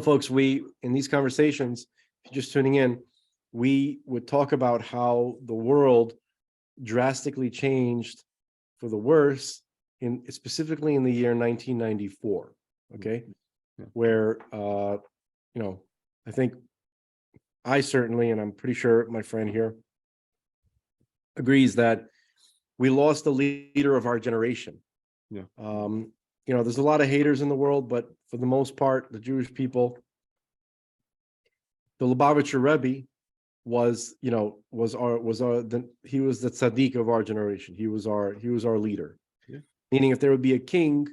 Folks, we, in these conversations, if you're just tuning in, we would talk about how the world drastically changed for the worse specifically in the year 1994. Okay. Yeah. Where, I think I certainly, and I'm pretty sure my friend here agrees that we lost the leader of our generation. Yeah. There's a lot of haters in the world, but for the most part, the Jewish people, the Lubavitcher Rebbe was the tzaddik of our generation. He was our leader. Yeah. Meaning, if there would be a king,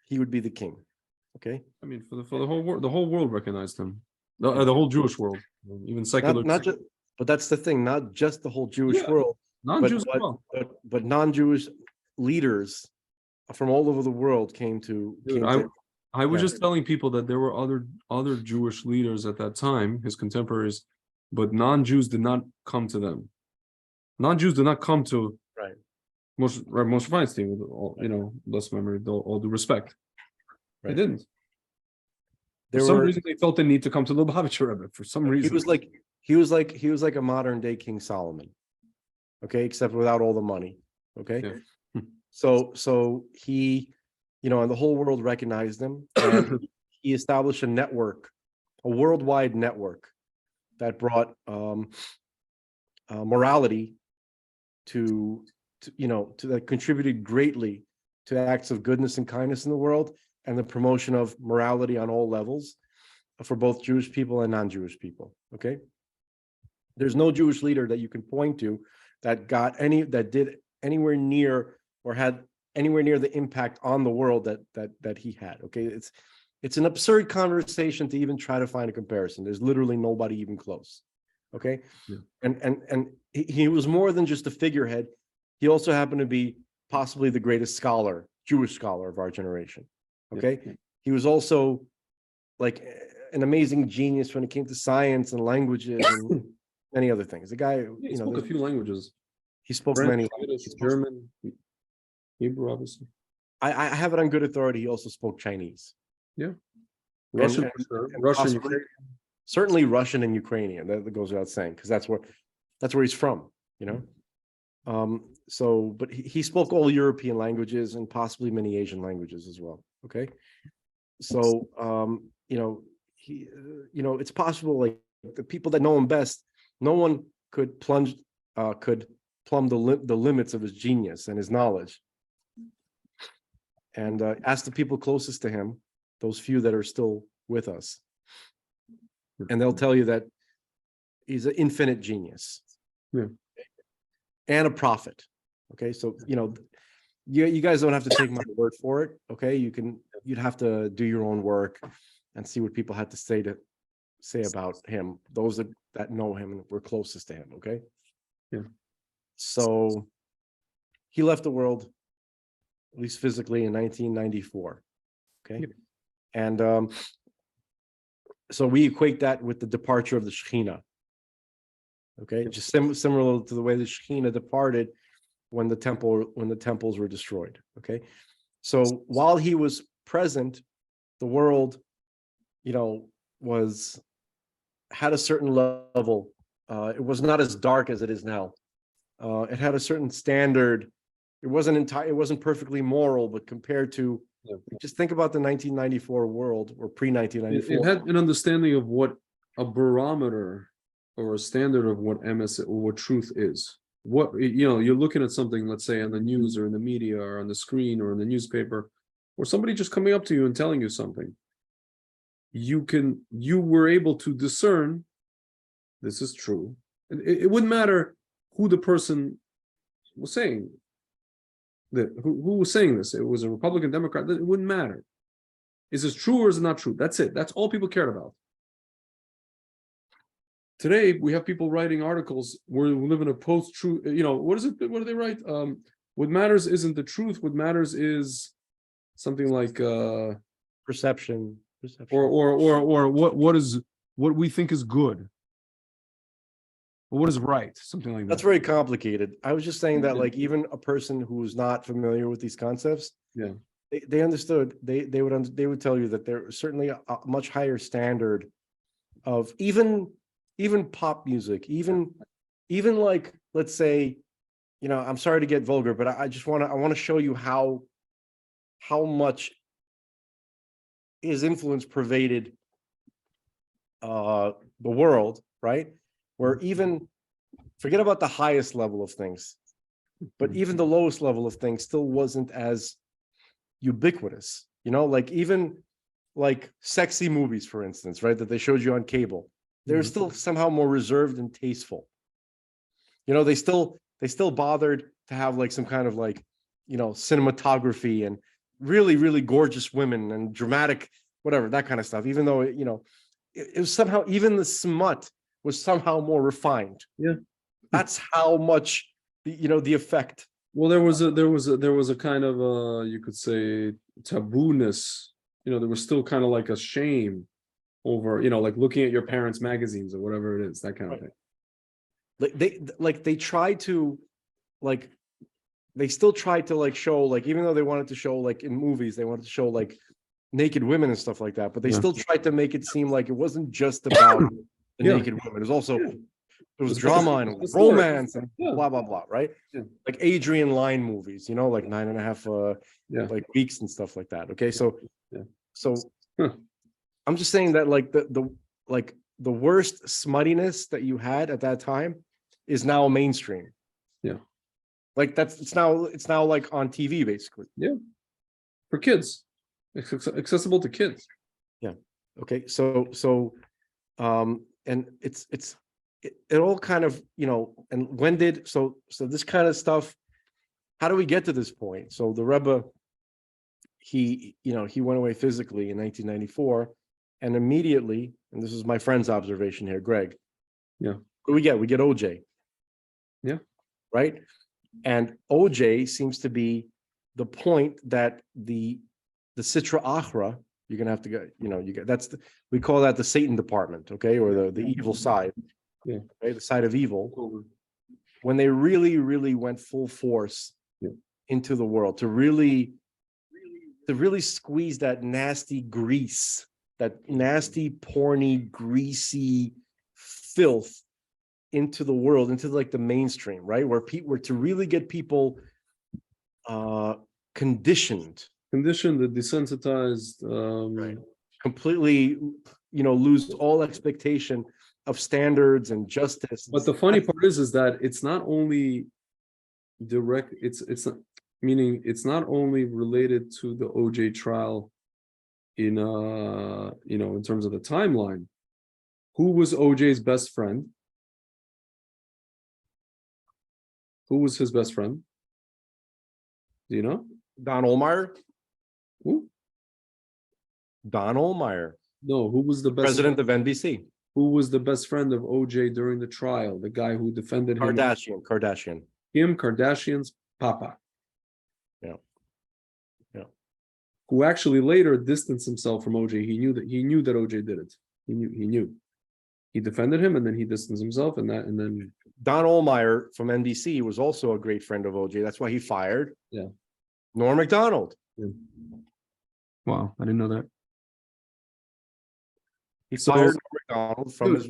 he would be the king. Okay. I mean, for the whole world recognized him. The whole Jewish world, even secular. Not just, but that's the thing. Not just the whole Jewish world, non-Jews as well. but non-Jewish leaders from all over the world came to. I was just telling people that there were other Jewish leaders at that time, his contemporaries, but non-Jews did not come to them. Non-Jews did not come to Moshe Feinstein, with all, less memory, all due respect. They didn't. For some reason, they felt the need to come to the Lubavitcher Rebbe. For some reason, he was like a modern day King Solomon, okay, except without all the money. Okay, yeah. So he, and the whole world recognized him, and he established a worldwide network that brought morality to that contributed greatly to acts of goodness and kindness in the world, and the promotion of morality on all levels for both Jewish people and non-Jewish people. Okay. There's no Jewish leader that you can point to that did anywhere near or had anywhere near the impact on the world that he had. Okay. It's an absurd conversation to even try to find a comparison. There's literally nobody even close. Okay. Yeah. And he was more than just a figurehead. He also happened to be possibly the greatest Jewish scholar of our generation. Okay. Yeah. He was also like an amazing genius when it came to science and languages and many other things. The guy, he spoke a few languages. He spoke French, many. English, German, Hebrew, obviously. I have it on good authority. He also spoke Chinese. Yeah. Russian, Russian, Ukrainian. Certainly Russian and Ukrainian. That goes without saying, because that's where he's from, but he spoke all European languages and possibly many Asian languages as well. Okay. So, it's possible, like the people that know him best, no one could plumb the limits of his genius and his knowledge. And ask the people closest to him, those few that are still with us, and they'll tell you that he's an infinite genius, and a prophet. Okay, so you guys don't have to take my word for it. Okay, you'd have to do your own work and see what people had to say about him. Those that know him and were closest to him. Okay. Yeah. So he left the world, at least physically, in 1994. Okay. Yeah. And so we equate that with the departure of the Shekhinah. Okay. Just similar to the way the Shekhinah departed when the temples were destroyed. Okay. So while he was present, the world, had a certain level. It was not as dark as it is now. It had a certain standard. It wasn't perfectly moral, but compared to, just think about the 1994 world or pre-1994. It had an understanding of what a barometer or a standard of what emes or what truth is. What, you're looking at something, let's say on the news or in the media or on the screen or in the newspaper, or somebody just coming up to you and telling you something. You were able to discern this is true. And it wouldn't matter who the person was saying that, who was saying this. It was a Republican, Democrat. It wouldn't matter. Is this true or is it not true? That's it. That's all people cared about. Today, we have people writing articles where we live in a post-truth, what is it? What do they write? What matters isn't the truth. What matters is something like perception. Or what we think is good. Or what is right, something like that. That's very complicated. I was just saying that, like, even a person who's not familiar with these concepts, they understood. They would tell you that there's certainly a much higher standard of even pop music, even like, let's say, I'm sorry to get vulgar, but I want to show you how much his influence pervaded the world, right? Where even forget about the highest level of things, but even the lowest level of things still wasn't as ubiquitous, like even like sexy movies, for instance, right? That they showed you on cable. They're still somehow more reserved and tasteful. They still bothered to have like some kind of like, cinematography and really, really gorgeous women and dramatic, whatever, that kind of stuff, even though, it was somehow, even the smut was somehow more refined. Yeah. That's how much the effect. Well, there was a kind of you could say tabooness. There was still kind of like a shame over, like looking at your parents' magazines or whatever it is, that kind of thing. They tried to, like, they still tried to like show, like, even though they wanted to show, like in movies, they wanted to show like naked women and stuff like that, but they still tried to make it seem like it wasn't just about the naked women. It was also there was drama and romance and blah blah blah, right? Like Adrian Lyne movies, like 9.5 like weeks and stuff like that. Okay, so I'm just saying that like the worst smuttiness that you had at that time is now mainstream. Yeah, like it's now like on TV basically. Yeah, for kids, it's accessible to kids. Yeah. Okay. So and it all kind of, and when did so this kind of stuff, how do we get to this point? So the Rebbe, he went away physically in 1994, and immediately, and this is my friend's observation here, Greg. Yeah. What do we get OJ. Yeah. Right. And OJ seems to be the point that the Sitra Achra, you're gonna have to go, we call that the Satan department, okay, or the evil side, right, the side of evil, when they really, really went full force into the world to really squeeze that nasty grease, that nasty, porny, greasy filth into the world, into like the mainstream, right? Where people were to really get people conditioned, desensitized, right. Completely, lose all expectation of standards and justice. But the funny part is that it's not only direct, it's meaning it's not only related to the OJ trial in in terms of the timeline. Who was OJ's best friend? Who was his best friend? Do you know? Don Ohlmeyer. Who? Don Ohlmeyer. No, who was the best president of NBC? Who was the best friend of OJ during the trial? The guy who defended him. Kardashian. Kim Kardashian's papa. Yeah. Who actually later distanced himself from OJ. He knew that OJ did it. He knew. He defended him, and then he distanced himself, and then Don Ohlmeyer from NBC was also a great friend of OJ. That's why he fired Norm Macdonald. Yeah. Wow, I didn't know that. He fired Norm Macdonald from his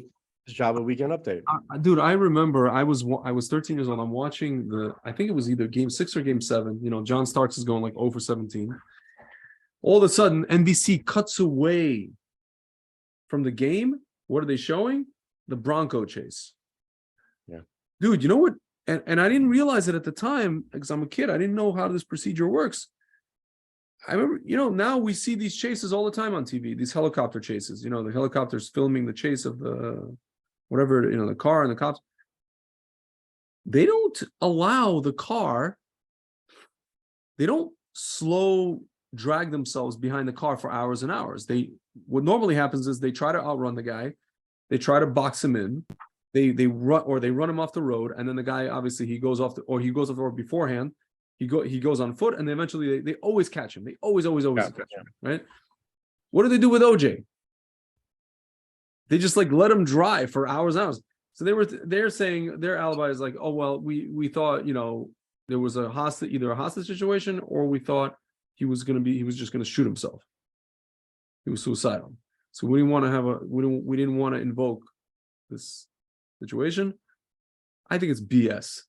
job at Weekend Update. Dude, I remember I was 13 years old. I'm watching I think it was either Game 6 or Game 7. John Starks is going like 0 for 17. All of a sudden, NBC cuts away from the game. What are they showing? The Bronco chase. Yeah. Dude, you know what? And I didn't realize it at the time because I'm a kid. I didn't know how this procedure works. I remember, now we see these chases all the time on TV, these helicopter chases, the helicopters filming the chase of the whatever, the car and the cops. They don't allow the car. They don't drag themselves behind the car for hours and hours. What normally happens is they try to outrun the guy. They try to box him in. They run him off the road, and then the guy obviously he goes off the road beforehand. He goes on foot, and then eventually they always catch him. They always catch him, right? What do they do with OJ? They just like let him drive for hours and hours. So they're saying their alibi is like, oh well, we thought there was either a hostage situation, or we thought he was just gonna shoot himself. He was suicidal. So we didn't want to we didn't want to invoke this situation. I think it's BS.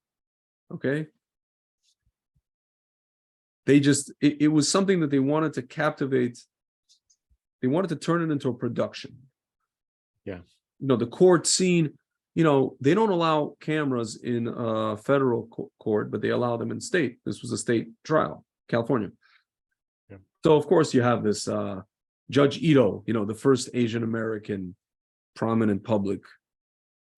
Okay. They just it was something that they wanted to captivate. They wanted to turn it into a production. Yeah. The court scene, they don't allow cameras in federal court, but they allow them in state. This was a state trial, California. Yeah. So of course you have this Judge Ito, the first Asian American prominent public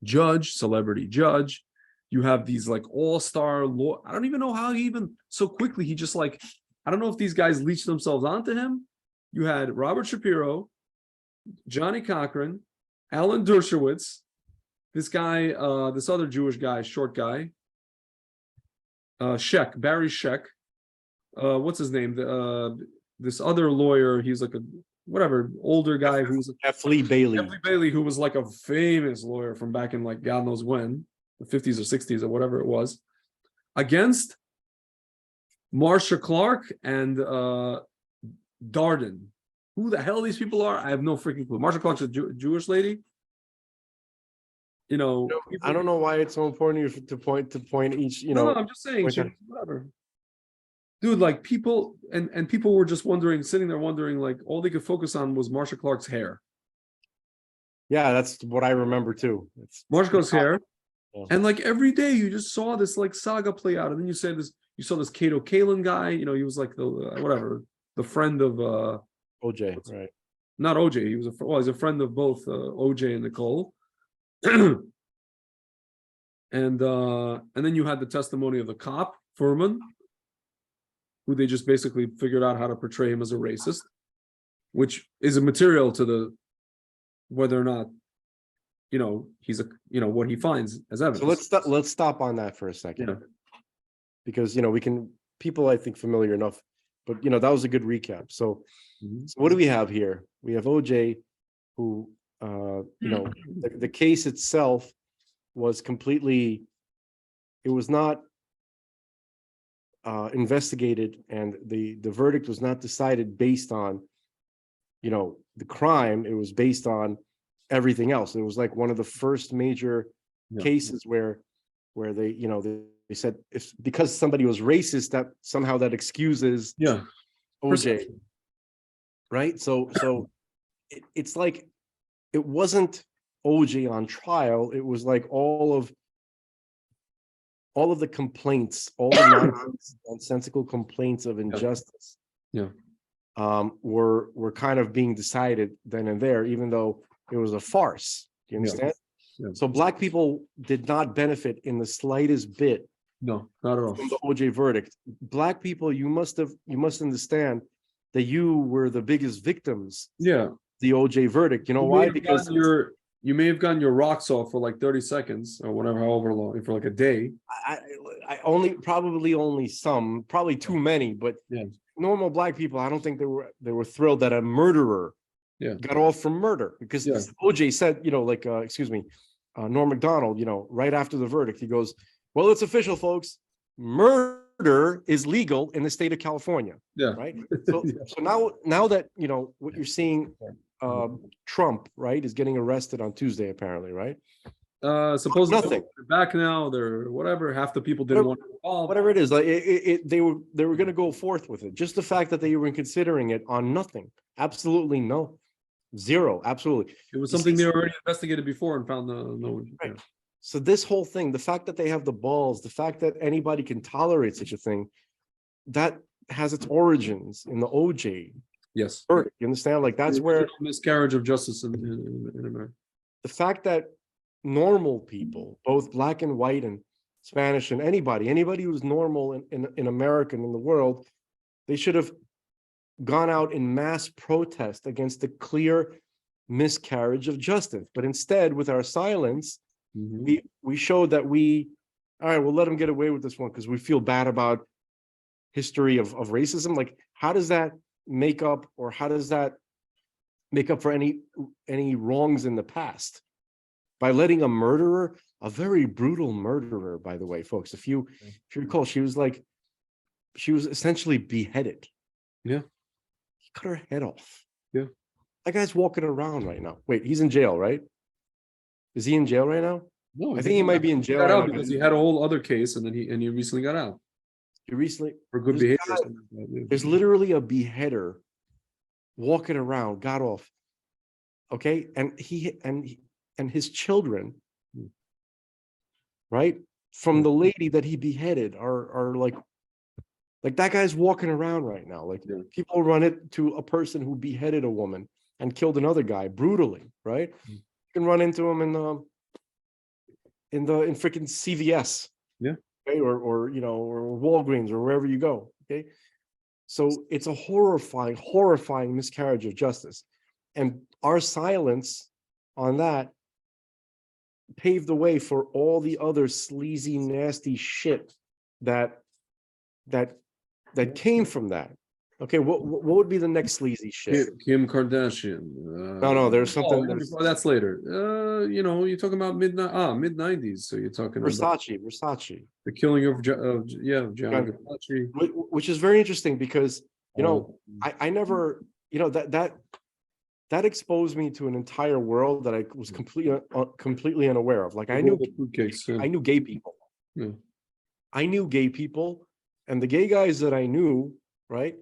judge, celebrity judge. You have these like all-star law. I don't even know how he even so quickly he just I don't know if these guys leached themselves onto him. You had Robert Shapiro, Johnny Cochran, Alan Dershowitz, this guy, this other Jewish guy, short guy, Barry Scheck. What's his name? This other lawyer, he's like a older guy who's F. Lee Bailey. F. Lee Bailey, who was like a famous lawyer from back in God knows when, the 50s or 60s or whatever it was, against Marsha Clark and Darden. Who the hell these people are? I have no freaking clue. Marsha Clark's a Jewish lady. I don't know why it's so important to point each. No, I'm just saying, whatever. Dude, people and people were just sitting there wondering, all they could focus on was Marsha Clark's hair. Yeah, that's what I remember too. Marsha Clark's hair, yeah. And every day you just saw this saga play out, and then you saw this Kato Kalin guy. He was the friend of OJ, right? Not OJ. He's a friend of both OJ and Nicole. And then you had the testimony of the cop Furman, who they just basically figured out how to portray him as a racist, which is a material to whether or not he's what he finds as evidence. So let's stop on that for a second, because people I think familiar enough, but that was a good recap. So what do we have here? We have OJ, who the case itself was completely, it was not investigated, and the verdict was not decided based on the crime. It was based on everything else. It was like one of the first major cases where they they said because somebody was racist, that somehow that excuses OJ, right? So it's like it wasn't OJ on trial. It was like all of the complaints, all the nonsensical complaints of injustice, were kind of being decided then and there, even though it was a farce. Do you understand? Yeah. So Black people did not benefit in the slightest bit. No, not at all. From the OJ verdict. Black people, you must understand that you were the biggest victims. Yeah. The OJ verdict. You know why? Because you may have gotten your rocks off for 30 seconds or whatever, however long, for a day. I probably some, probably too many, but normal Black people, I don't think they were thrilled that a murderer got off from murder, because OJ said, Norm Macdonald, right after the verdict, he goes, well, it's official, folks. Murder is legal in the state of California. Yeah. Right. So now that what you're seeing, Trump, right, is getting arrested on Tuesday, apparently, right? Supposedly nothing. They're back now. They're whatever. Half the people didn't want to involve. Whatever it is, they were going to go forth with it. Just the fact that they were considering it on nothing, absolutely no, zero, absolutely. It was something they already investigated before and found no. Right. Yeah. So this whole thing, the fact that they have the balls, the fact that anybody can tolerate such a thing, that has its origins in the OJ. Yes. Verdict. You understand? That's where miscarriage of justice in America. The fact that normal people, both Black and white and Spanish and anybody who's normal in America and in the world, they should have gone out in mass protest against the clear miscarriage of justice. But instead, with our silence, we showed that all right, we'll let them get away with this one because we feel bad about history of racism. How does that make up, or how does that make up for any wrongs in the past? By letting a murderer, a very brutal murderer, by the way, folks, if you recall, she was essentially beheaded. Yeah. He cut her head off. Yeah. That guy's walking around right now. Wait, he's in jail, right? Is he in jail right now? No, I think he might be in jail got right out now. because he had a whole other case, and then he recently got out He recently for good this behavior. guy- or something like that. There's literally a beheader walking around, got off. Okay, and his children, Hmm. right, from Hmm. the lady that he beheaded are like that guy's walking around right now. Like Yeah. people run it to a person who beheaded a woman and killed another guy brutally, right? Hmm. You can run into him in freaking CVS, Yeah. okay, or Walgreens or wherever you go. Okay. So it's a horrifying miscarriage of justice. And our silence on that paved the way for all the other sleazy, nasty shit that came from that. Okay, what would be the next sleazy shit? Kim Kardashian. No, there's something. That's later. You're talking about mid 90s. So you're talking about Versace, the killing of Gianni Versace. which is very interesting because I never that exposed me to an entire world that I was completely unaware of. Like I knew gay people. Yeah. I knew gay people, and the gay guys that I knew, right?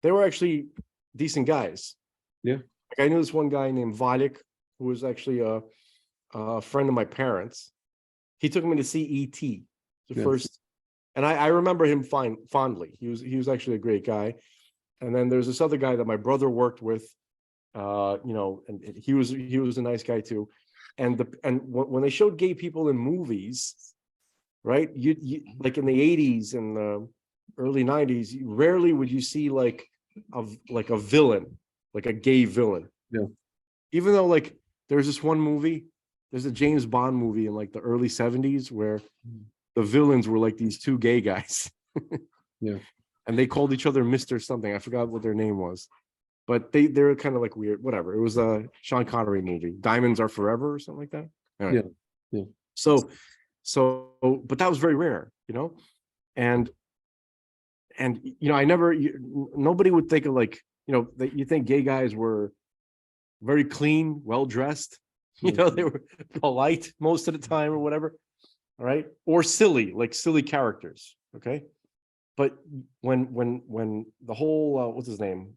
They were actually decent guys. Yeah. Like I knew this one guy named Valik, who was actually a friend of my parents. He took me to see E.T. First, and I remember him fondly. He was actually a great guy. And then there's this other guy that my brother worked with, and he was a nice guy too. And when they showed gay people in movies, right? You like in the 80s and the early 90s, rarely would you see like a villain, like a gay villain. Yeah. Even though like there's this one movie, there's a James Bond movie in like the early 70s where the villains were like these two gay guys. Yeah. And they called each other Mr. something. I forgot what their name was. But they were kind of like weird, whatever. It was a Sean Connery movie, Diamonds Are Forever or something like that. Anyway. Yeah. So, but that was very rare, and nobody would think of like, that you think gay guys were very clean, well dressed, they were polite most of the time or whatever, all right, or silly characters, okay. But when the whole what's his name?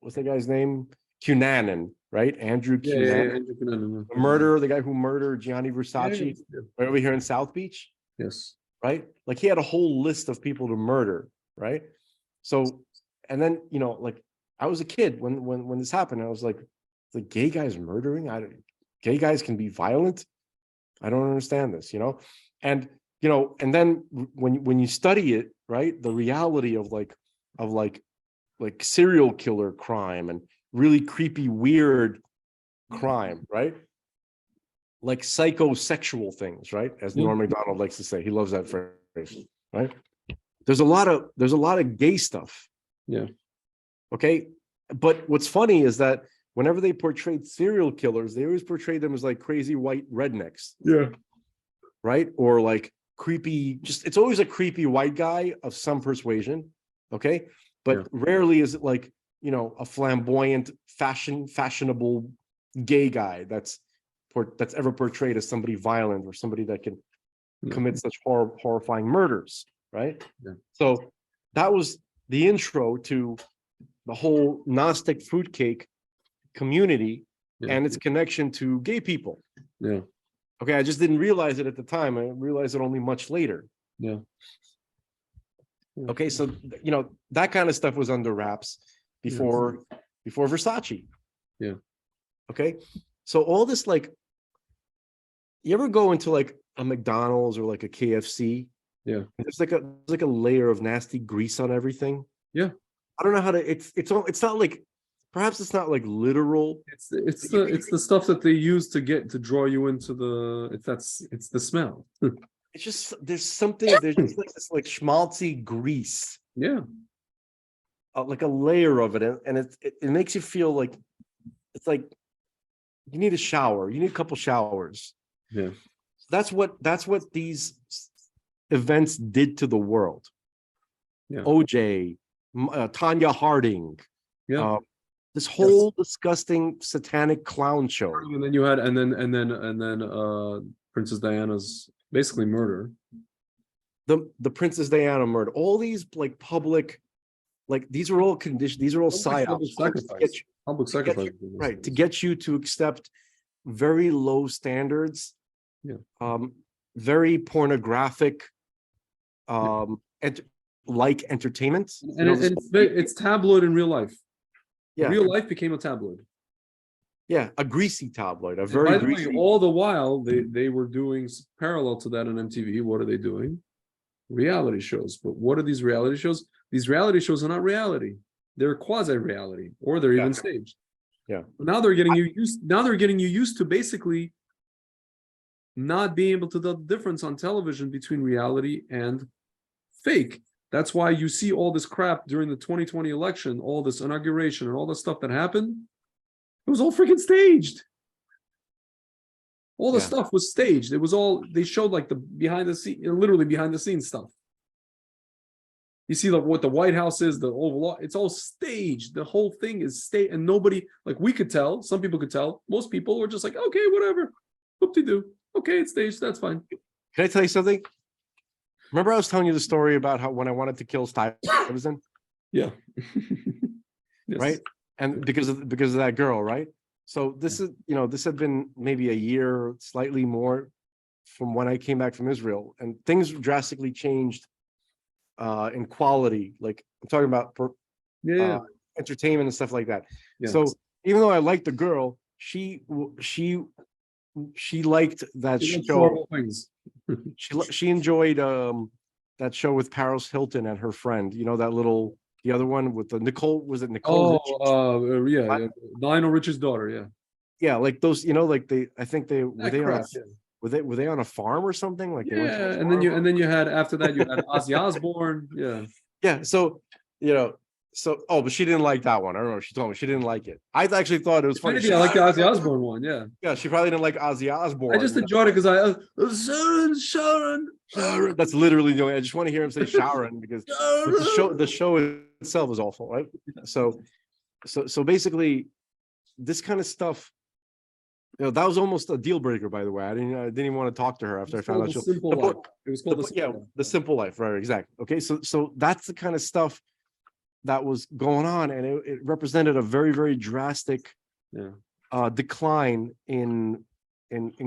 What's that guy's name? Cunanan, right? Andrew Cunanan, the murderer, the guy who murdered Gianni Versace, right over here in South Beach. Yes. Right? Like he had a whole list of people to murder, right? So, and then like I was a kid when this happened. I was like, the gay guys murdering? Gay guys can be violent. I don't understand this, and and then when you study it, right, the reality of serial killer crime and really creepy, weird crime, right? Like psychosexual things, right? As Norm Macdonald likes to say, he loves that phrase, right? There's a lot of gay stuff. Yeah. Okay. But what's funny is that whenever they portrayed serial killers, they always portrayed them as like crazy white rednecks. Yeah. Right? Or like creepy, it's always a creepy white guy of some persuasion. Okay. But rarely is it like, a flamboyant, fashionable gay guy that's ever portrayed as somebody violent or somebody that can commit such horrifying murders, right? Yeah. So that was the intro to the whole Gnostic fruitcake community and its connection to gay people. Yeah. Okay, I just didn't realize it at the time. I realized it only much later. Yeah. Okay, so that kind of stuff was under wraps before Versace. Yeah. Okay, so all this, like, you ever go into like a McDonald's or like a KFC? Yeah. There's like a layer of nasty grease on everything. Yeah. I don't know how to. It's not like, perhaps it's not like literal. It's the stuff that they use to draw you into it's the smell. It's just there's just like this like schmaltzy grease. Yeah. Like a layer of it, and it makes you feel like it's like you need a shower. You need a couple showers. Yeah. That's what these events did to the world. Yeah. OJ, Tanya Harding. Yeah. This whole disgusting satanic clown show. And then you had and then Princess Diana's basically murder. The Princess Diana murder. All these like public, like these are all conditions. These are all psyops. Public sacrifice. Right, to get you to accept very low standards. Yeah. Very pornographic. Like entertainment. And it's tabloid in real life. Yeah. Real life became a tabloid. Yeah, a greasy tabloid, a By the greasy. way, all the while they were doing parallel to that on MTV. What are they doing? Reality shows. But what are these reality shows? These reality shows are not reality. They're quasi-reality, or they're even staged. Yeah. But now they're getting you used. Now they're getting you used to basically not being able to tell the difference on television between reality and fake. That's why you see all this crap during the 2020 election, all this inauguration and all the stuff that happened. It was all freaking staged. All the stuff was staged. It was all, they showed like the behind the scene, literally behind the scenes stuff. You see what the White House is, the Oval Office, it's all staged. The whole thing is staged, and nobody, like we could tell, some people could tell, most people were just like, okay, whatever, whoop-de-doo. Okay, it's staged, that's fine. Can I tell you something? Remember I was telling you the story about how when I wanted to kill Stuyvesant? Yeah. Yes. Right? And because of that girl, right? So this is, this had been maybe a year, slightly more from when I came back from Israel, and things drastically changed in quality. Like I'm talking about entertainment and stuff like that. Yeah. So even though I liked the girl, she liked that show. She enjoyed that show with Paris Hilton and her friend. The other one with the Nicole, was it Nicole? Lionel Richie's daughter. Yeah. Yeah, like those. Like I think they were they on a farm or something? Like and then you had after that you had Ozzy Osbourne. Yeah. Yeah. So but she didn't like that one. I don't know. She told me she didn't like it. I actually thought it was funny. I like the Ozzy Osbourne one. Yeah. Yeah, she probably didn't like Ozzy Osbourne. I just enjoyed it because Sharon. That's literally the only. I just want to hear him say Sharon because the show itself is awful, right? So basically, this kind of stuff. That was almost a deal breaker. By the way, I didn't even want to talk to her after I found out. It was called The Simple Life, right? Exactly. Okay, so that's the kind of stuff that was going on, and it represented a very, very drastic decline in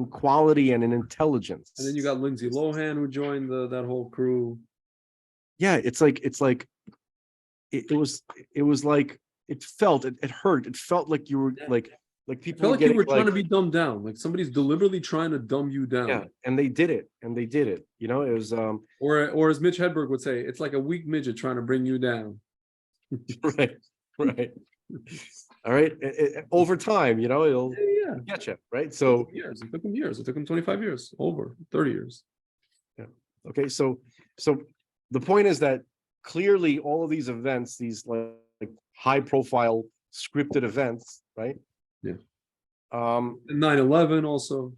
quality and in intelligence. And then you got Lindsay Lohan who joined that whole crew. Yeah, it was like it hurt. It felt like you were like people. Felt like you were trying to be dumbed down. Like somebody's deliberately trying to dumb you down. Yeah, and they did it. It was or as Mitch Hedberg would say, it's like a weak midget trying to bring you down. Right. All right. Over time, it'll get you, right? So it took him years. It took him 25 years, over 30 years. Yeah. Okay. So the point is that clearly all of these events, these like high profile scripted events, right? Yeah. 9/11 also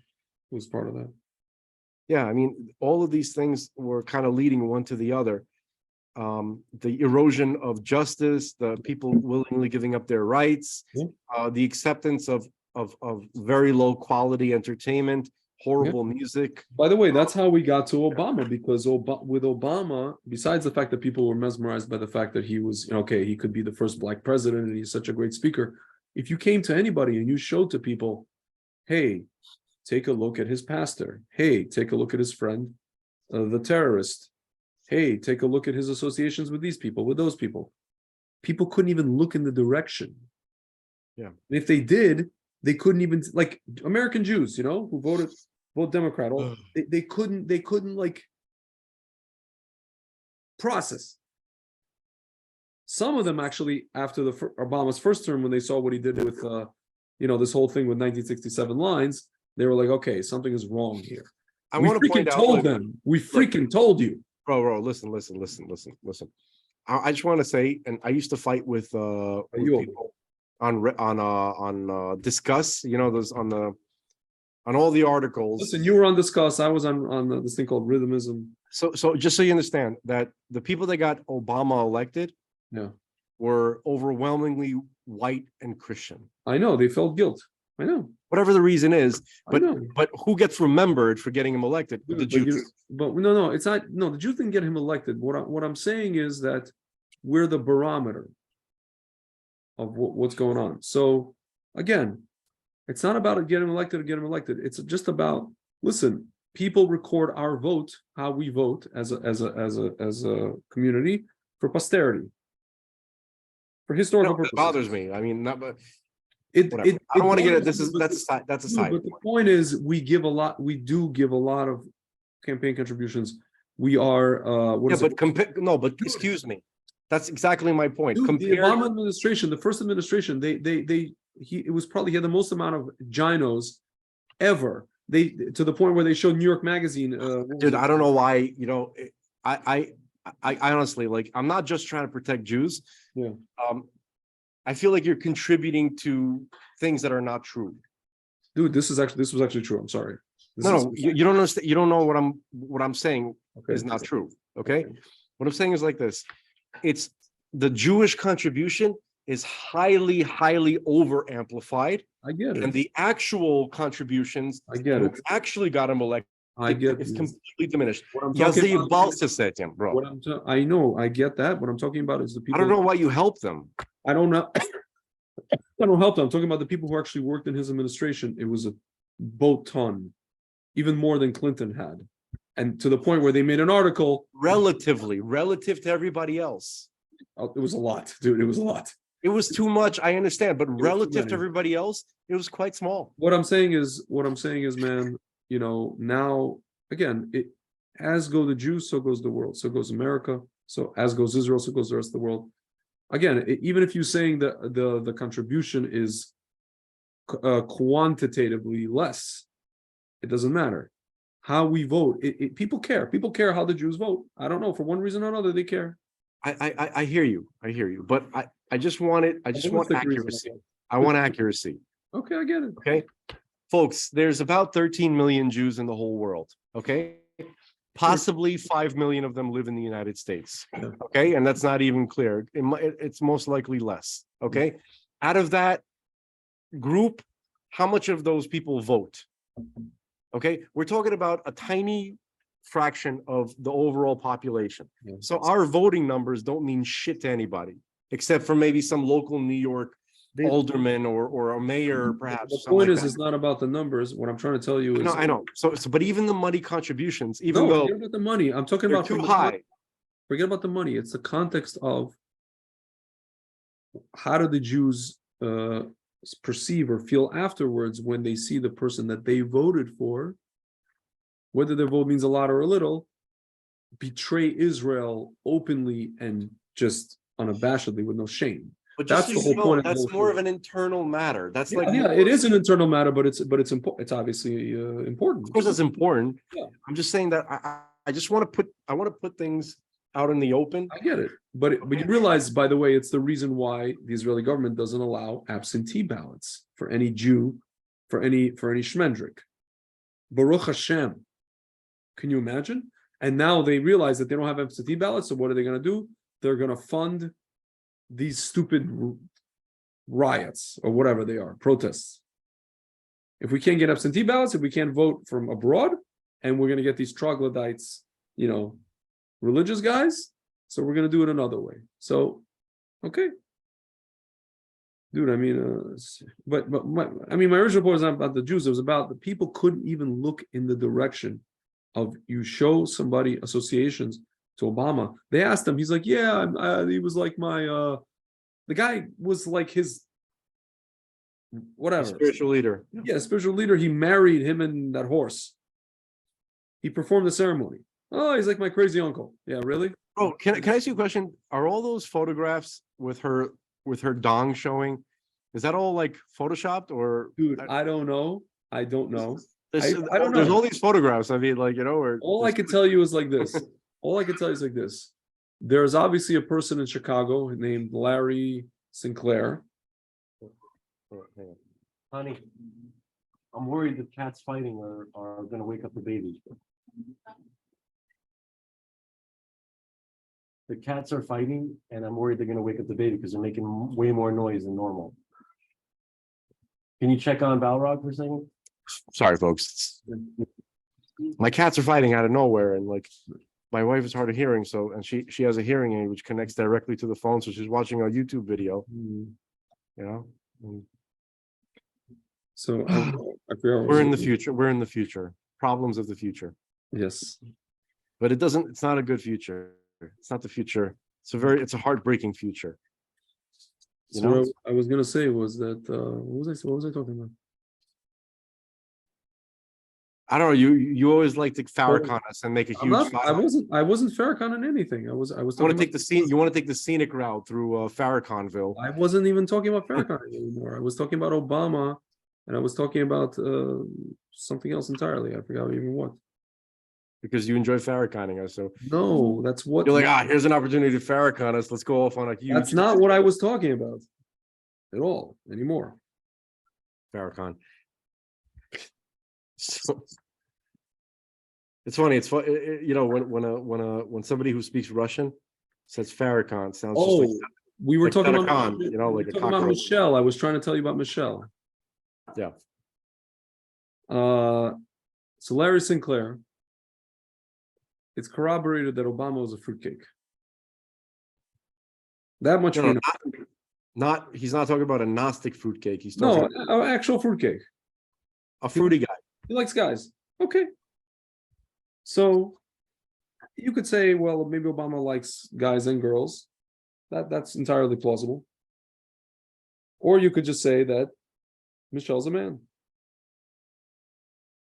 was part of that. Yeah. I mean, all of these things were kind of leading one to the other. The erosion of justice, the people willingly giving up their rights, the acceptance of very low quality entertainment, horrible music. By the way, that's how we got to Obama, because with Obama, besides the fact that people were mesmerized by the fact that he was, he could be the first Black president and he's such a great speaker. If you came to anybody and you showed to people, hey, take a look at his pastor. Hey, take a look at his friend, the terrorist. Hey, take a look at his associations with these people, with those people. People couldn't even look in the direction. Yeah. And if they did, they couldn't even, like American Jews, who vote Democrat. They couldn't like process. Some of them actually, after Obama's first term, when they saw what he did with, this whole thing with 1967 lines, they were like, okay, something is wrong here. We freaking told you. Bro, listen. I just want to say, and I used to fight with people on Discuss, those on all the articles. Listen, you were on Discuss. I was on this thing called Rhythmism. So just so you understand that the people that got Obama elected, were overwhelmingly white and Christian. I know they felt guilt. I know. Whatever the reason is, I know. but who gets remembered for getting him elected? The Jews. But no, it's not. No, the Jews didn't get him elected. What I'm saying is that we're the barometer of what's going on. So again, it's not about getting elected or getting elected. It's just about, listen, people record our vote, how we vote as a community for posterity, for historical purposes. It bothers me. I mean, not but. I don't want to get it. That's a side. But the point is, we do give a lot of campaign contributions. We are excuse me. That's exactly my point. Dude, the Obama administration, the first administration, he had the most amount of ginos ever. To the point where they showed New York Magazine. Dude, I don't know why. I honestly, like, I'm not just trying to protect Jews. Yeah. I feel like you're contributing to things that are not true. Dude, this was actually true. I'm sorry. You don't understand. You don't know what I'm saying is not true. Okay? What I'm saying is like this. It's the Jewish contribution is highly, highly over amplified. I get it. And the actual contributions actually got him elected. It's completely diminished. Bro. I know, I get that. What I'm talking about is the people. I don't know why you help them. I don't know. I don't help them. I'm talking about the people who actually worked in his administration. It was a boat ton, even more than Clinton had. And to the point where they made an article. Relative to everybody else. It was a lot, dude. It was a lot. It was too much. I understand, but relative to everybody else, it was quite small. What I'm saying is, man, now again, as go the Jews, so goes the world, so goes America, so as goes Israel, so goes the rest of the world. Again, even if you're saying that the contribution is quantitatively less, it doesn't matter. How we vote, people care. People care how the Jews vote. I don't know, for one reason or another, they care. I hear you, but I just want accuracy. I want accuracy. Okay, I get it. Okay, folks, there's about 13 million Jews in the whole world. Okay, possibly 5 million of them live in the United States. Okay, and that's not even clear. It's most likely less. Okay, out of that group, how much of those people vote? Okay, we're talking about a tiny fraction of the overall population. So our voting numbers don't mean shit to anybody, except for maybe some local New York alderman or a mayor, perhaps. The point is, it's not about the numbers. What I'm trying to tell you is, I know. So, but even the money contributions, forget about the money. I'm talking about too high. Forget about the money. It's the context of how do the Jews perceive or feel afterwards when they see the person that they voted for, whether their vote means a lot or a little, betray Israel openly and just unabashedly with no shame. But that's the whole point. That's more of an internal matter. That's it is an internal matter, but it's important. It's obviously important. Of course, it's important. Yeah. I'm just saying that I just want to put things out in the open. I get it, but you realize, by the way, it's the reason why the Israeli government doesn't allow absentee ballots for any Jew, for any shmendrik. Baruch Hashem. Can you imagine? And now they realize that they don't have absentee ballots. So what are they going to do? They're going to fund these stupid riots or whatever they are, protests. If we can't get absentee ballots, if we can't vote from abroad, and we're going to get these troglodytes, religious guys, so we're going to do it another way. So, okay. Dude, I mean, my original point was not about the Jews. It was about the people couldn't even look in the direction of you show somebody associations to Obama. They asked him, he's like, yeah, he was like the guy was like his, whatever. Spiritual leader. Yeah, spiritual leader. He married him and that horse. He performed the ceremony. Oh, he's like my crazy uncle. Yeah, really? Oh, can I ask you a question? Are all those photographs with her dong showing, is that all like photoshopped or? Dude, I don't know. I don't know. I don't know. There's all these photographs. I mean, all I can tell you is like this. There's obviously a person in Chicago named Larry Sinclair. Honey, I'm worried the cats fighting are going to wake up the baby. The cats are fighting, and I'm worried they're gonna wake up the baby because they're making way more noise than normal. Can you check on Balrog for a second? Sorry, folks. My cats are fighting out of nowhere, and like my wife is hard of hearing, so and she has a hearing aid which connects directly to the phone, so she's watching a YouTube video. You know. So I forgot We're in the future. We're in the future. Problems of the future. Yes. But it's not a good future. It's not the future. It's a heartbreaking future. You know? So I was gonna say was that what was I talking about? I don't know. You always like to Farrakhan us and make a huge. I wasn't Farrakhan in anything. I was You want to take the scene. You want to take the scenic route through Farrakhanville. I wasn't even talking about Farrakhan anymore. I was talking about Obama, and I was talking about something else entirely. I forgot even what. Because you enjoy Farrakhaning us, so no, that's what you're like. Here's an opportunity to Farrakhan us. Let's go off on a huge. That's not what I was talking about at all anymore. Farrakhan. So, it's funny. It's fun. You know, when somebody who speaks Russian says Farrakhan, sounds just like we were like talking Farrakhan, about you know, like a talking about Michelle. I was trying to tell you about Michelle. Yeah. So Larry Sinclair. It's corroborated that Obama was a fruitcake. That much. No, not. He's not talking about a Gnostic fruitcake. He's talking about an actual fruitcake. A fruity guy. He likes guys. Okay. So you could say, well, maybe Obama likes guys and girls. That's entirely plausible. Or you could just say that Michelle's a man.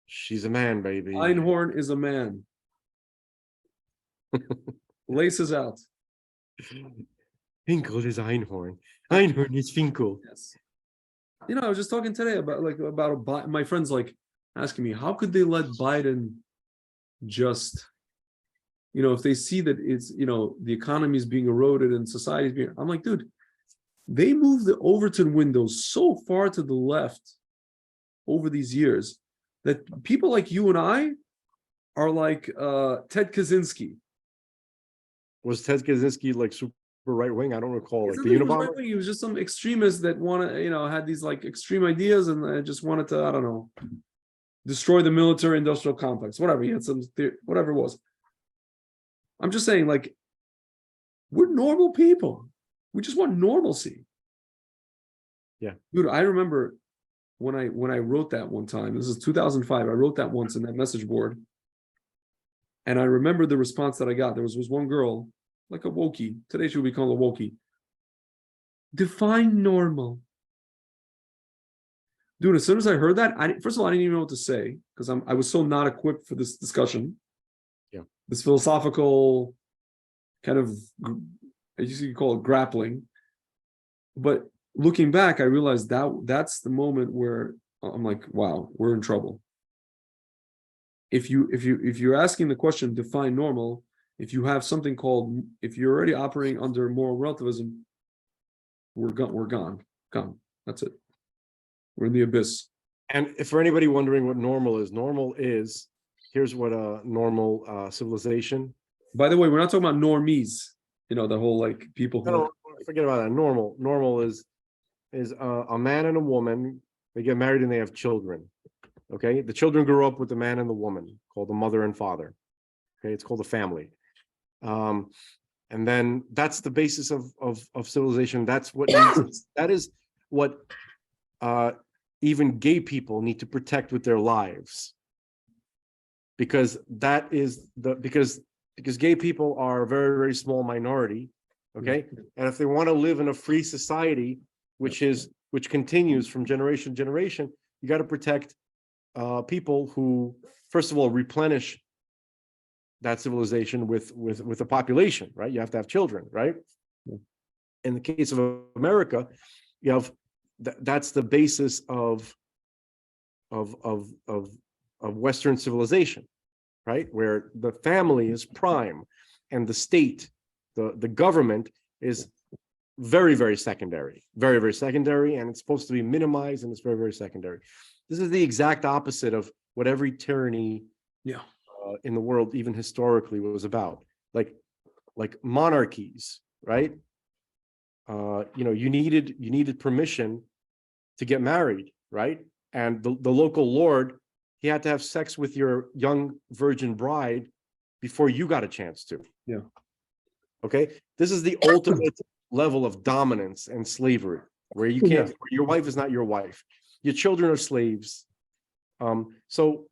She's a man, baby. Einhorn is a man. Laces out. Finkel is Einhorn. Einhorn is Finkel. Yes. You know, I was just talking today about my friends like asking me, how could they let Biden just, you know, if they see that it's, you know, the economy is being eroded and society is being, I'm like, dude, they moved the Overton windows so far to the left over these years that people like you and I are like Ted Kaczynski. Was Ted Kaczynski like super right wing? I don't recall. Like the Unabomber? Right, he was just some extremist that had these like extreme ideas and just wanted to, I don't know, destroy the military industrial complex, whatever. He had some theory, whatever it was. I'm just saying, like, we're normal people. We just want normalcy. Yeah. Dude, I remember when I wrote that one time, this is 2005, I wrote that once in that message board. And I remember the response that I got. There was one girl, like a wokie. Today she would be called a wokie. Define normal. Dude, as soon as I heard that, first of all, I didn't even know what to say because I was so not equipped for this discussion. Yeah. This philosophical kind of, I guess you could call it grappling. But looking back, I realized that's the moment where I'm like, wow, we're in trouble. If you're asking the question, define normal, if you have something called, if you're already operating under moral relativism, we're gone. That's it. We're in the abyss. And if for anybody wondering what normal is, here's what a normal civilization. By the way, we're not talking about normies. You know, the whole like people who No, forget about that. Normal is a man and a woman. They get married and they have children. Okay, the children grew up with the man and the woman, called the mother and father. Okay, it's called a family. And then that's the basis of civilization. That's what that is what even gay people need to protect with their lives, because because gay people are a very, very small minority. Okay, and if they want to live in a free society, which continues from generation to generation, you got to protect people who, first of all, replenish that civilization with a population, right? You have to have children, right? In the case of America, you have that's the basis of Western civilization, right? Where the family is prime, and the state, the government is very, very secondary, very, very secondary, and it's supposed to be minimized, and it's very, very secondary. This is the exact opposite of what every tyranny in the world, even historically, was about. Like like monarchies, right? You needed permission to get married, right? And the local lord, he had to have sex with your young virgin bride before you got a chance to. Yeah. Okay. This is the ultimate level of dominance and slavery, where you can't, where your wife is not your wife. Your children are slaves. So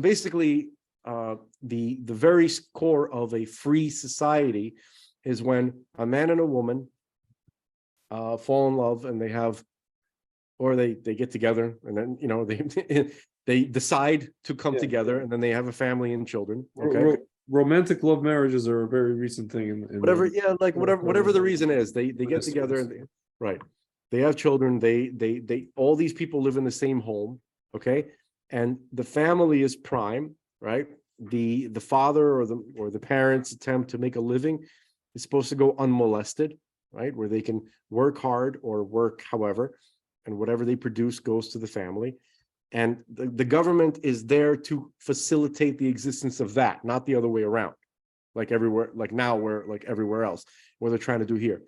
basically, the very core of a free society is when a man and a woman fall in love, and they have, or they get together, and then they decide to come together, and then they have a family and children. Okay. Romantic love marriages are a very recent thing in Whatever, whatever the reason is, they get together, and right. They have children, they all these people live in the same home, okay? And the family is prime, right? The father or the parents attempt to make a living is supposed to go unmolested, right? Where they can work hard or work however, and whatever they produce goes to the family. And the government is there to facilitate the existence of that, not the other way around, like everywhere, like now, where like everywhere else, what they're trying to do here.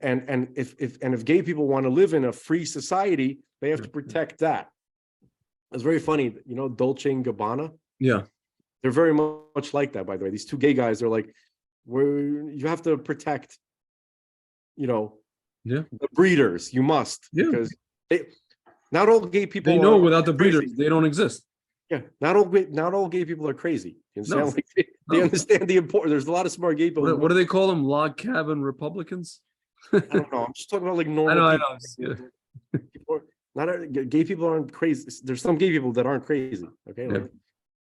And if gay people want to live in a free society, they have to protect that. It's very funny, Dolce and Gabbana. Yeah, they're very much like that, by the way. These two gay guys, they're like, you have to protect, the breeders. You must, because not all gay people. They know without the breeders, they don't exist. Yeah, not all gay people are crazy. You understand? Like they understand the importance. There's a lot of smart gay people. What do they call them? Log cabin Republicans? I don't know. I'm just talking about like normal. I know. Not gay people aren't crazy. There's some gay people that aren't crazy. Okay. Like,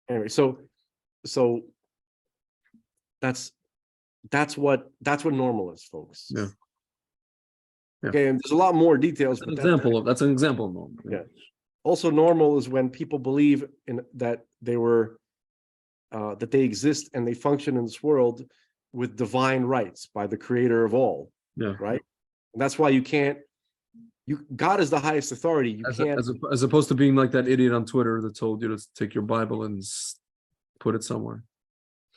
anyway, so that's what normal is, folks. Yeah. Okay, and there's a lot more details. That's an example of normal. Yeah. Also, normal is when people believe in that that they exist and they function in this world with divine rights by the creator of all. Yeah. Right. And that's why God is the highest authority. You can't, as opposed to being like that idiot on Twitter that told you to take your Bible and put it somewhere.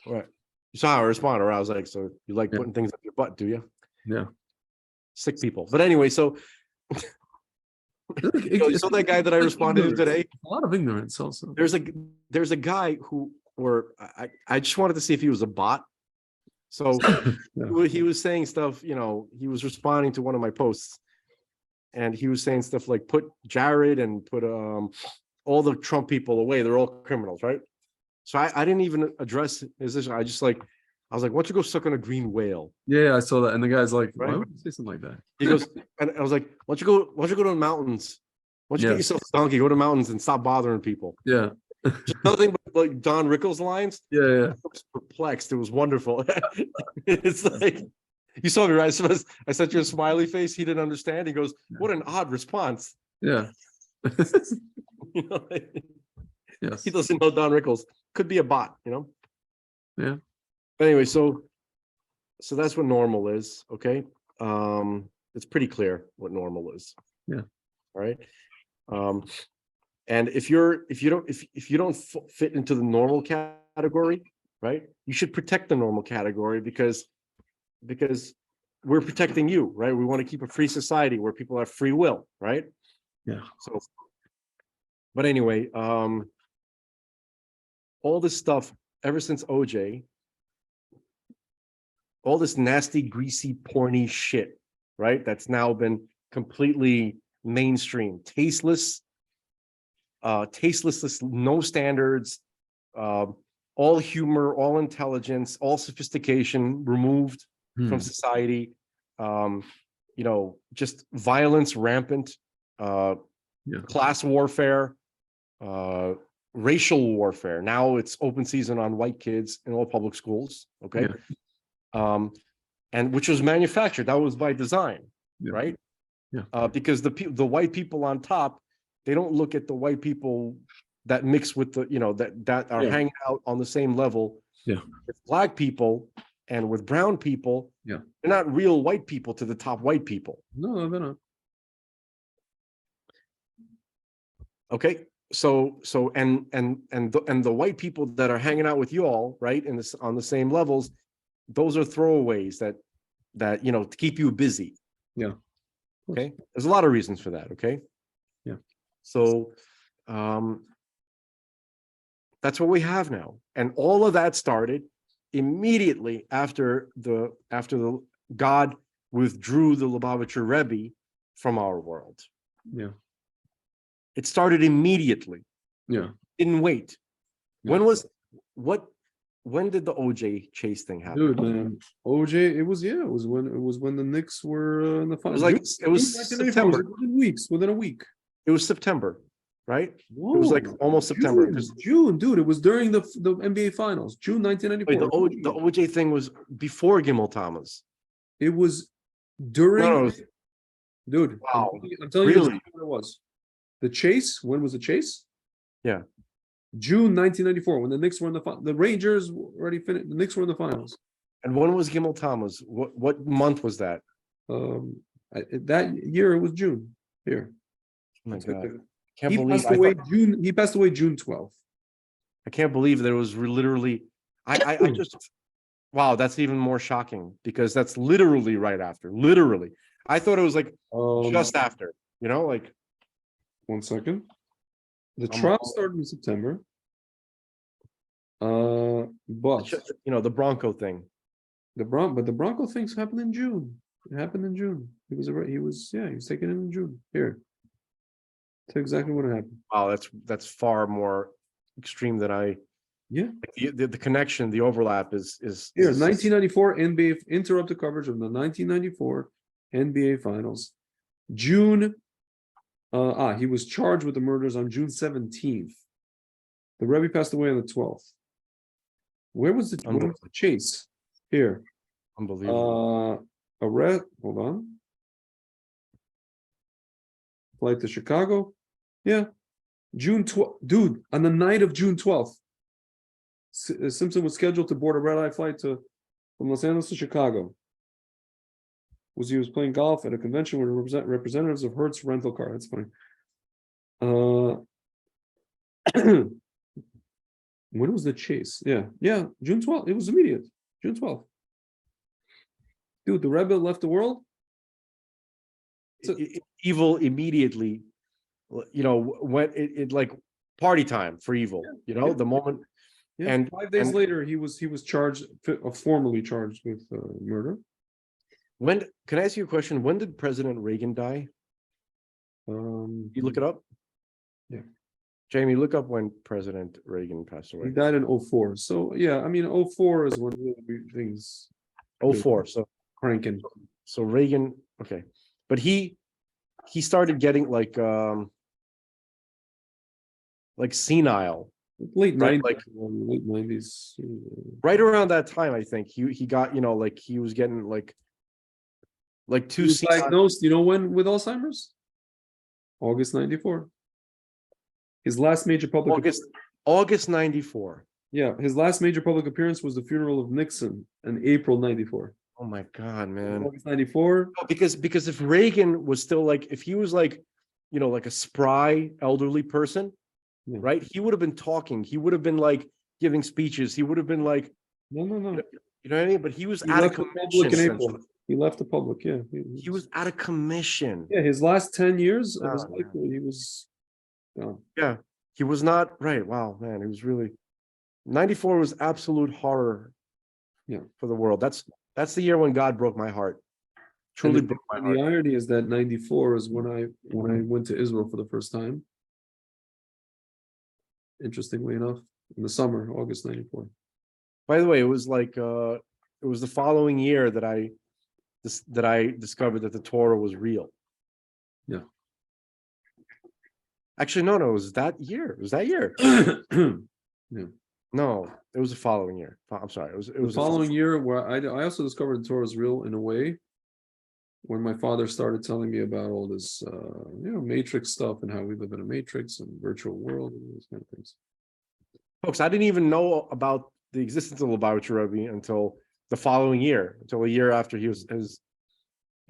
Right. You saw how I responded. I was like, so you like putting things up your butt, do you? Yeah. Sick people. But anyway, so you saw that guy that I responded to today? A lot of ignorance also. There's a guy who, I just wanted to see if he was a bot. So he was saying stuff, he was responding to one of my posts, and he was saying stuff like, put Jared and put all the Trump people away. They're all criminals, right? So I didn't even address his issue. I was like, why don't you go suck on a green whale? Yeah, I saw that. And the guy's like, why would you say something like that? He goes, and I was like, why don't you go to the mountains? Why don't you get yourself a donkey, go to the mountains and stop bothering people? Yeah. Just nothing but like Don Rickles lines. Yeah. I was perplexed. It was wonderful. It's like, you saw me, right? So I sent you a smiley face. He didn't understand. He goes, what an odd response. Yeah. Yes. He doesn't know Don Rickles. Could be a bot, Yeah. But anyway, so that's what normal is. Okay. It's pretty clear what normal is. Yeah. All right. And if you don't fit into the normal category, right, you should protect the normal category because we're protecting you, right? We want to keep a free society where people have free will, right? Yeah. So, but anyway, all this stuff ever since OJ, all this nasty, greasy, porny shit, right? That's now been completely mainstream, tasteless, no standards, all humor, all intelligence, all sophistication removed from society. Just violence rampant, class warfare, racial warfare. Now it's open season on white kids in all public schools. Okay. And which was manufactured. That was by design, right? Yeah. Because the white people on top, they don't look at the white people that mix with the, that are hanging out on the same level with black people and with brown people. Yeah. They're not real white people to the top white people. No, they're not. Okay. So and the white people that are hanging out with you all, right, on the same levels, those are throwaways that to keep you busy. Yeah. Okay. There's a lot of reasons for that. Okay. Yeah. So that's what we have now. And all of that started immediately after the God withdrew the Lubavitcher Rebbe from our world. Yeah. It started immediately. Yeah. Didn't wait. Yeah. When did the OJ chase thing happen? Dude, man, OJ, it was when the Knicks were in the It final. was like it was September. Within a week. It was September, right? Whoa, it was like almost September. June, dude. It was during the NBA Finals, June 1994. The OJ thing was before Gimel Tammuz. It was during. No, dude. Wow. I'm telling Really? you what it was. The chase. When was the chase? Yeah. June 1994, when the Knicks were in the Rangers already finished. The Knicks were in the finals. And when was Gimel Tammuz? What month was that? That year it was June. Here. Oh my God. He passed away June 12th. I can't believe there was literally. I just. Wow, that's even more shocking because that's literally right after. Literally, I thought it was like just after. Like. 1 second. The trial started in September. But the Bronco thing. The Bronco things happened in June. It happened in June. He was taken in June. Here. That's exactly what happened. Wow, that's far more extreme than I. Yeah. The connection, the overlap is here. 1994 NBA interrupted coverage of the 1994 NBA Finals. June. He was charged with the murders on June 17th. The Rebbe passed away on the 12th. Where was the chase? Here. Unbelievable. Arrest. Hold on. Flight to Chicago. Yeah. June 12th. Dude, on the night of June 12th, Simpson was scheduled to board a red-eye flight from Los Angeles to Chicago. He was playing golf at a convention with representatives of Hertz rental car. That's funny. When was the chase? Yeah, June 12th. It was immediate. June 12th. Dude, the Rebbe left the world. Evil immediately, when it like party time for evil. The moment. Yeah. And 5 days later, he was charged, formally charged with murder. Can I ask you a question? When did President Reagan die? You look it up? Yeah. Jamie, look up when President Reagan passed away. He died in 2004. So yeah, 2004 is when things 2004. So cranking. So Reagan, okay. But he started getting like senile. Late right? 90s, late 90s. Right around that time, I think he got, he was getting like two. He was diagnosed, when with Alzheimer's? August 94. His last major public August 94. Yeah, his last major public appearance was the funeral of Nixon in April 94. Oh my God, man. August 94. No, because if Reagan was still if he was like a spry elderly person, yeah. Right? He would have been talking. He would have been giving speeches. He would have been no. You know what I mean? But he was out of commission. In April. He left the public, yeah. He was out of commission. Yeah, his last 10 years of his life, he was gone. Yeah, he was not right. Wow, man, he was really 94 was absolute horror. Yeah, for the world. That's the year when God broke my heart. Truly broke my heart. The irony is that 94 is when I went to Israel for the first time. Interestingly enough, in the summer, August 94. By the way, it was it was the following year that I discovered that the Torah was real. Yeah. Actually, no, it was that year. It was that year. Yeah. No, it was the following year. I'm sorry. It was the following year where I also discovered the Torah is real in a way when my father started telling me about all this matrix stuff and how we live in a matrix and virtual world and those kind of things. Folks, I didn't even know about the existence of Lubavitcher Rebbe until the following year, until a year after he was his,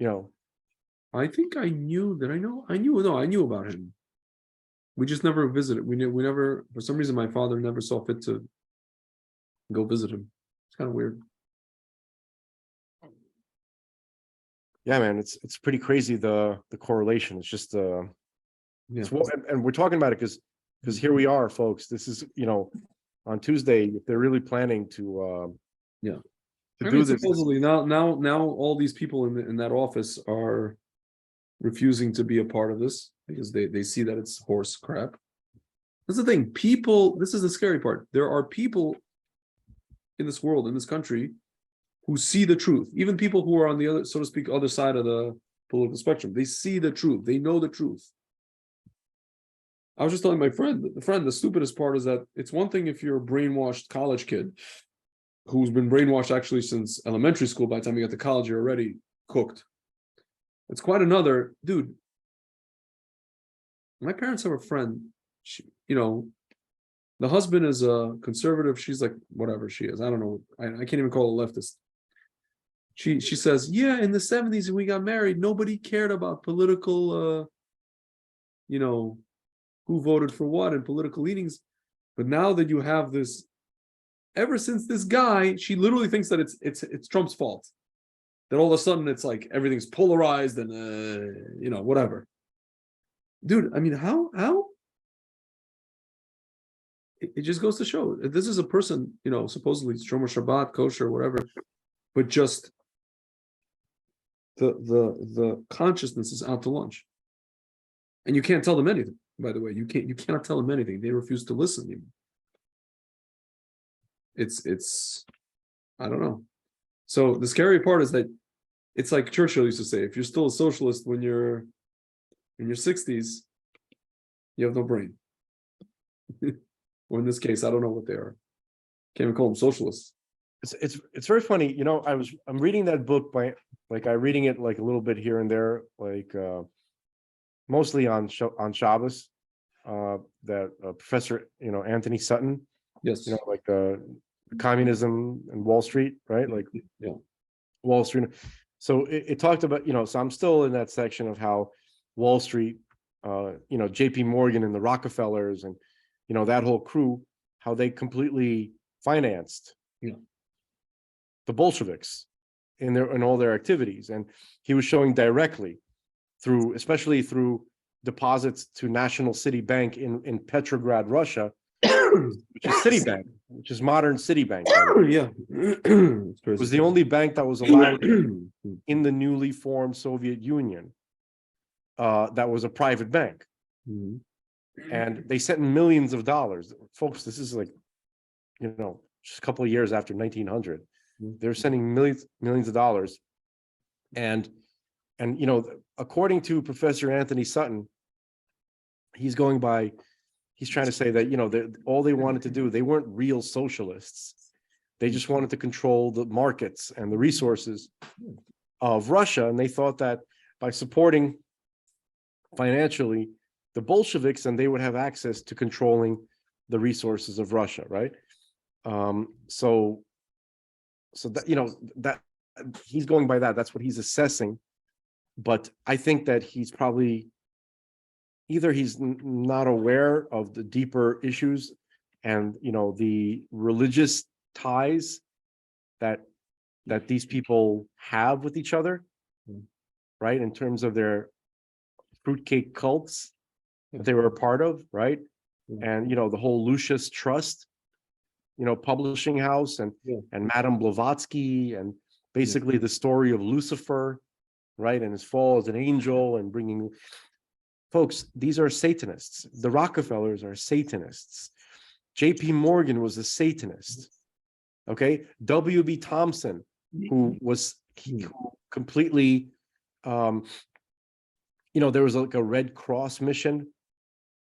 I think I knew about him. We just never visited. We never, for some reason, my father never saw fit to go visit him. It's kind of weird. Yeah, man, it's pretty crazy, the correlation. It's just Yeah. and we're talking about it because here we are, folks. This is, on Tuesday, if they're really planning to Yeah. to do this. Supposedly now all these people in that office are refusing to be a part of this because they see that it's horse crap. That's the thing. People, this is the scary part. There are people in this world, in this country, who see the truth. Even people who are on the other, so to speak, other side of the political spectrum. They see the truth. They know the truth. I was just telling my friend, the stupidest part is that it's one thing if you're a brainwashed college kid who's been brainwashed actually since elementary school. By the time you get to college, you're already cooked. It's quite another, dude. My parents have a friend, the husband is a conservative. She's like, whatever she is. I don't know. I can't even call her leftist. She says, yeah, in the 70s when we got married, nobody cared about political, who voted for what and political leanings. But now that you have this, ever since this guy, she literally thinks that it's Trump's fault. That all of a sudden it's like everything's polarized and whatever. Dude, I mean, how? It just goes to show this is a person, supposedly Shomer Shabbat, kosher, whatever, but just the consciousness is out to lunch, and you can't tell them anything. By the way, you cannot tell them anything. They refuse to listen even. It's I don't know. So the scary part is that it's like Churchill used to say: if you're still a socialist when you're in your 60s, you have no brain. Or in this case, I don't know what they are. Can't even call them socialists. It's very funny. I'm reading that book I'm reading it like a little bit here and there, like mostly on Shabbos. That Professor Anthony Sutton. Yes. Like communism and Wall Street, right? Like yeah, Wall Street. So it talked about So I'm still in that section of how Wall Street, J.P. Morgan and the Rockefellers and that whole crew, how they completely financed the Bolsheviks in all their activities. And he was showing directly especially through deposits to National City Bank in Petrograd, Russia, which is Citibank, which is modern Citibank. Yeah. It was the only bank that was allowed in the newly formed Soviet Union that was a private bank. Mm-hmm. And they sent millions of dollars. Folks, this is like, just a couple of years after 1900. They're sending millions of dollars. And according to Professor Anthony Sutton, he's trying to say that, all they wanted to do, they weren't real socialists. They just wanted to control the markets and the resources of Russia. And they thought that by supporting financially the Bolsheviks, and they would have access to controlling the resources of Russia, right? So that, that he's going by that. That's what he's assessing. But I think that he's probably either he's not aware of the deeper issues and the religious ties that these people have with each other, right? In terms of their fruitcake cults that they were a part of, right? And the whole Lucius Trust, publishing house, and Madame Blavatsky, and basically the story of Lucifer, right? And his fall as an angel and bringing. Folks, these are Satanists. The Rockefellers are Satanists. J.P. Morgan was a Satanist. Okay, W.B. Thompson, who completely, there was like a Red Cross mission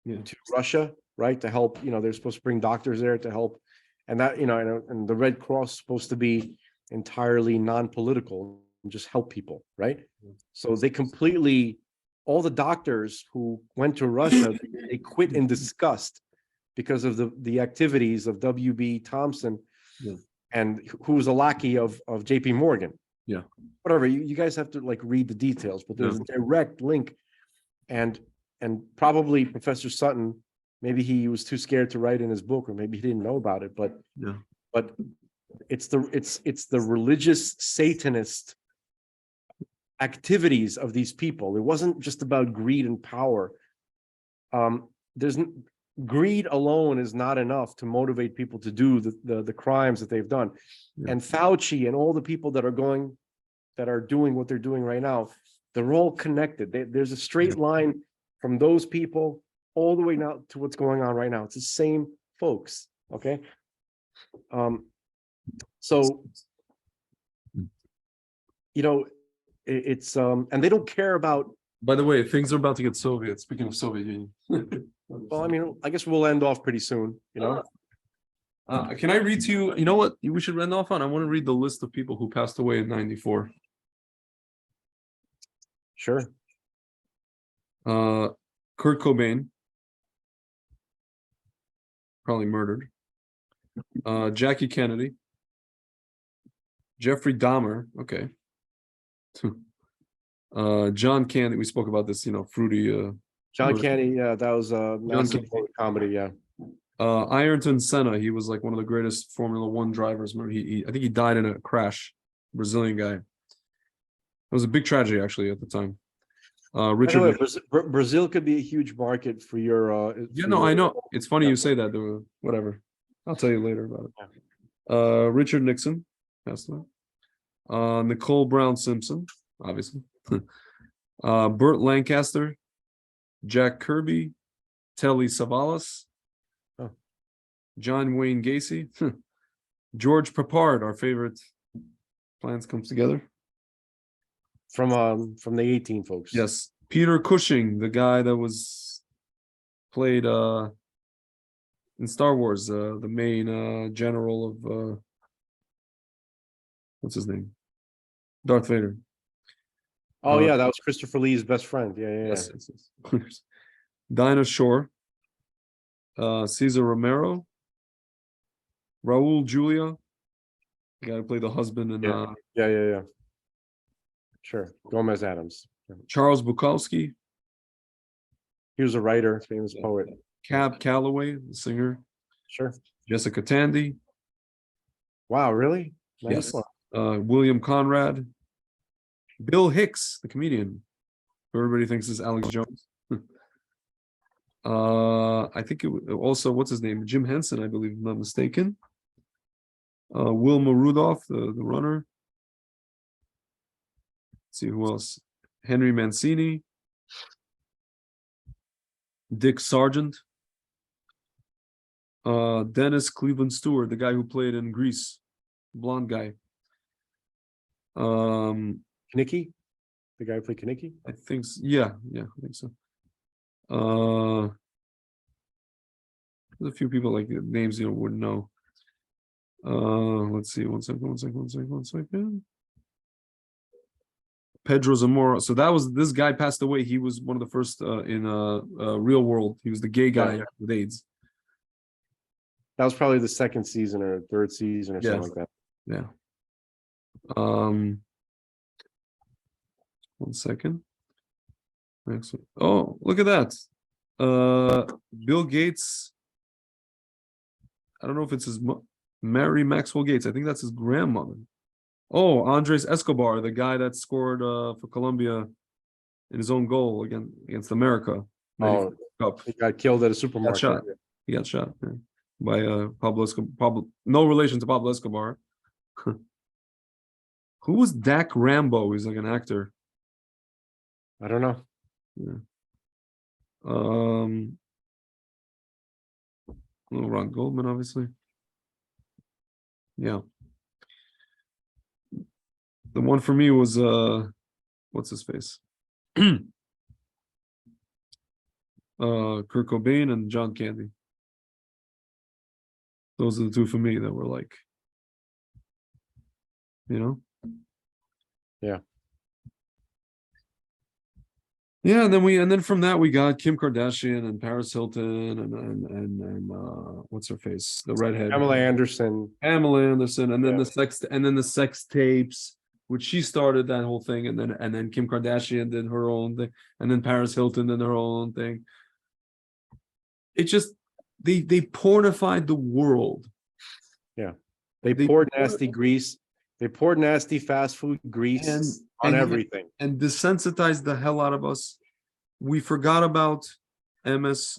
to Russia, right? To help, they're supposed to bring doctors there to help, and that, and the Red Cross is supposed to be entirely non-political and just help people, right? So they completely. All the doctors who went to Russia, they quit in disgust because of the activities of W.B. Thompson, and who was a lackey of J.P. Morgan. Yeah. Whatever, you guys have to read the details, but there's a direct link, and probably Professor Sutton, maybe he was too scared to write in his book, or maybe he didn't know about it, but it's the religious Satanist activities of these people. It wasn't just about greed and power. Greed alone is not enough to motivate people to do the crimes that they've done. Yeah. And Fauci and all the people that are doing what they're doing right now, they're all connected. There's a straight line from those people all the way now to what's going on right now. It's the same folks. Okay. So, it's and they don't care about. By the way, things are about to get Soviet. Speaking of Soviet Union. Well, I mean, I guess we'll end off pretty soon, Can I read to you? You know what we should end off on? I want to read the list of people who passed away in '94. Sure. Kurt Cobain, probably murdered. Jackie Kennedy. Jeffrey Dahmer. Okay. John Candy. We spoke about this. Fruity. John Candy. Yeah, that was a massive comedy. Yeah. Ayrton Senna. He was like one of the greatest Formula One drivers. I think he died in a crash. Brazilian guy. It was a big tragedy actually at the time. Richard. Brazil could be a huge market for your. I know. It's funny you say that. Whatever. I'll tell you later about it. Richard Nixon passed away. Nicole Brown Simpson, obviously. Burt Lancaster, Jack Kirby, Telly Savalas, John Wayne Gacy, George Papard, our favorite. Plans comes together. From the 18 folks. Yes. Peter Cushing, the guy that was played in Star Wars, the main general of what's his name? Darth Vader. Oh yeah, that was Christopher Lee's best friend. Yeah. Yes. Dinah Shore, Cesar Romero, Raul Julia, the guy who played the husband in yeah. Sure. Gomez Adams. Charles Bukowski. He was a writer, famous poet. Cab Calloway, the singer. Sure. Jessica Tandy. Wow, really? Nice. Yes. William Conrad. Bill Hicks, the comedian, who everybody thinks is Alex Jones. I think it also, what's his name? Jim Henson, I believe, if I'm not mistaken. Wilma Rudolph, the runner. Let's see who else. Henry Mancini. Dick Sargent. Dennis Cleveland Stewart, the guy who played in Grease, blonde guy. Kinnicky, the guy who played Kinnicky. I think so. Yeah, I think so. There's a few people like names you wouldn't know. Let's see. One second. Pedro Zamora. So this guy passed away. He was one of the first in Real World. He was the gay guy with AIDS. That was probably the second season or third season or something like that. Yeah. One second. Oh, look at that. Bill Gates. I don't know if it's his Mary Maxwell Gates. I think that's his grandmother. Oh, Andres Escobar, the guy that scored for Colombia in his own goal against America. Oh, he got killed at a supermarket. He got shot by Pablo Escobar. No relation to Pablo Escobar. Who was Dak Rambo? He's like an actor. I don't know. Yeah. Ron Goldman, obviously. Yeah. The one for me was what's his face? Kurt Cobain and John Candy. Those are the two for me that were like, Yeah. Yeah, and then from that we got Kim Kardashian and Paris Hilton and what's her face, the redhead Pamela Anderson, and then the sex tapes, which she started that whole thing, and then Kim Kardashian did her own thing, and then Paris Hilton did her own thing. It just they pornified the world. Yeah, they poured nasty grease They poured nasty fast food grease on everything. and desensitized the hell out of us. We forgot about MS